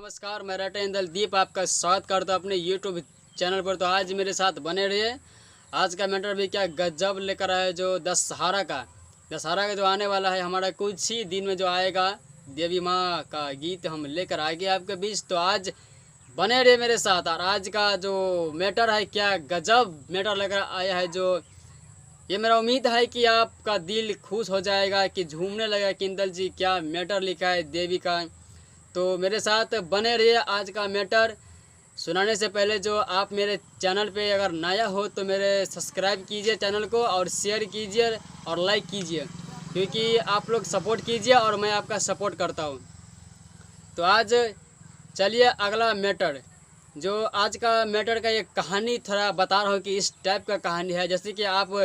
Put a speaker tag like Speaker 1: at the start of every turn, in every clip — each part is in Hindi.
Speaker 1: नमस्कार, मैं रटे दीप आपका स्वागत करता हूँ अपने यूट्यूब चैनल पर। तो आज मेरे साथ बने रहिए। आज का मैटर भी क्या गजब लेकर आया, जो दशहरा का जो आने वाला है, हमारा कुछ ही दिन में जो आएगा, देवी माँ का गीत हम लेकर आएंगे आपके बीच। तो आज बने रहिए मेरे साथ। और आज का जो मैटर है, क्या गजब मैटर लेकर आया है, जो ये मेरा उम्मीद है कि आपका दिल खुश हो जाएगा, कि झूमने लगेगा कि इंदल जी क्या मैटर लिखा है देवी का। तो मेरे साथ बने रहिए। आज का मैटर सुनाने से पहले, जो आप मेरे चैनल पे अगर नया हो तो मेरे सब्सक्राइब कीजिए चैनल को, और शेयर कीजिए और लाइक कीजिए, क्योंकि आप लोग सपोर्ट कीजिए और मैं आपका सपोर्ट करता हूँ। तो आज चलिए अगला मैटर। जो आज का मैटर का एक कहानी थोड़ा बता रहा हूँ कि इस टाइप का कहानी है। जैसे कि आप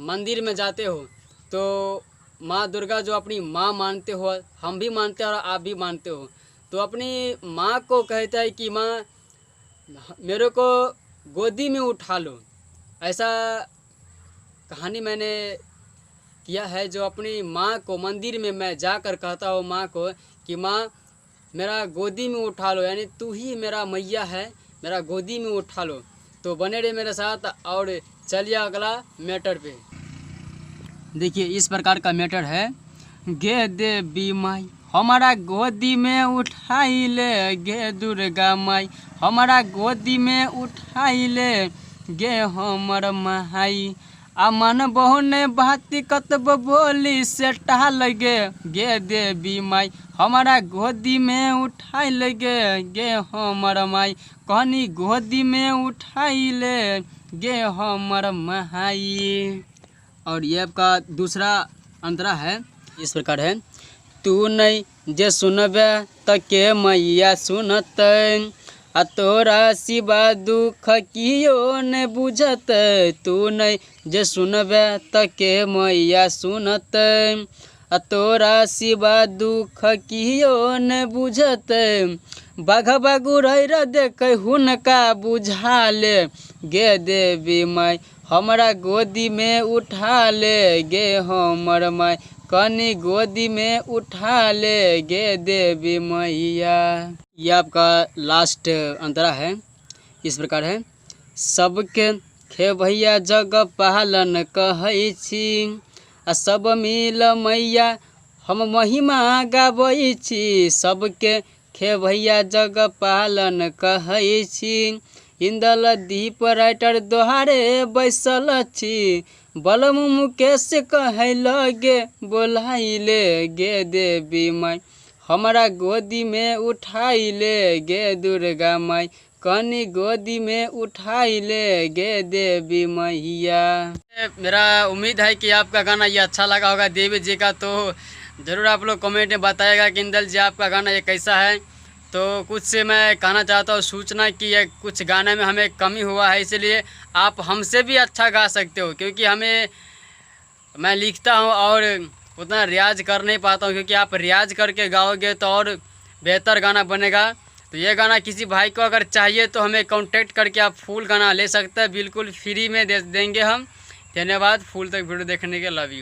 Speaker 1: मंदिर में जाते हो तो माँ दुर्गा जो अपनी माँ मानते हो, हम भी मानते हैं और आप भी मानते हो, तो अपनी माँ को कहता है कि माँ मेरे को गोदी में उठा लो। ऐसा कहानी मैंने किया है, जो अपनी माँ को मंदिर में मैं जाकर कहता हूँ माँ को कि माँ मेरा गोदी में उठा लो, यानी तू ही मेरा मैया है, मेरा गोदी में उठा लो। तो बने रहे मेरे साथ और चलिए अगला मैटर पे। देखिए इस प्रकार का मैटर है। गे देवी माई हमारा गोदी में उठाई ले, गे दुर्गा माई हमारा गोदी में उठाई ले, गे हमर माई अमन बहुने भाती कतब बोली से टहल गे देवी माई हमारा गोदी में उठाई ले, गे हमर माई कहनी गोदी में उठाई ले, गे हमर माई। और ये आपका दूसरा अंतरा है, इस प्रकार है। तू नहीं जे सुनबे त के मैया सुनत, आ तोरा सिवा दुख कियो ने बुझत। तू नहीं जे सुनबे त के मैया सुनत, आ तोरा सिवा दुख कियो ने बुझत। बाघ गुरैर देख हुनका बुझा ले, गे देवी माई हमारा गोदी में उठा ले, गे हमर माई कनी गोदी में उठा ले, गे देवी मैया। यह आपका लास्ट अंतरा है, इस प्रकार है। सबके खेभैया जग पालन कहै छी, आ सब मिल मैया हम महिमा गाबै छी। सबके खेभैया जग पालन कहै छी, इंदल दीप राइटर दोहारे बैसल छी। बलम मुकेश कहै लगे बोलाइले, गे देवी माई हमारा गोदी में उठाई ले, गे दुर्गा माई कनी गोदी में उठाई ले, गे देवी मैया। मेरा उम्मीद है कि आपका गाना ये अच्छा लगा होगा देवी जी का। तो ज़रूर आप लोग कमेंट में बताइएगा कि इंदल जी आपका गाना ये कैसा है। तो कुछ से मैं कहना चाहता हूँ सूचना कि ये कुछ गाने में हमें कमी हुआ है, इसलिए आप हमसे भी अच्छा गा सकते हो, क्योंकि मैं लिखता हूँ और उतना रियाज कर नहीं पाता हूँ, क्योंकि आप रियाज करके गाओगे तो और बेहतर गाना बनेगा। तो ये गाना किसी भाई को अगर चाहिए तो हमें कांटेक्ट करके आप फुल गाना ले सकते हैं, बिल्कुल फ्री में दे देंगे हम। धन्यवाद फुल तक वीडियो देखने के, लव यू।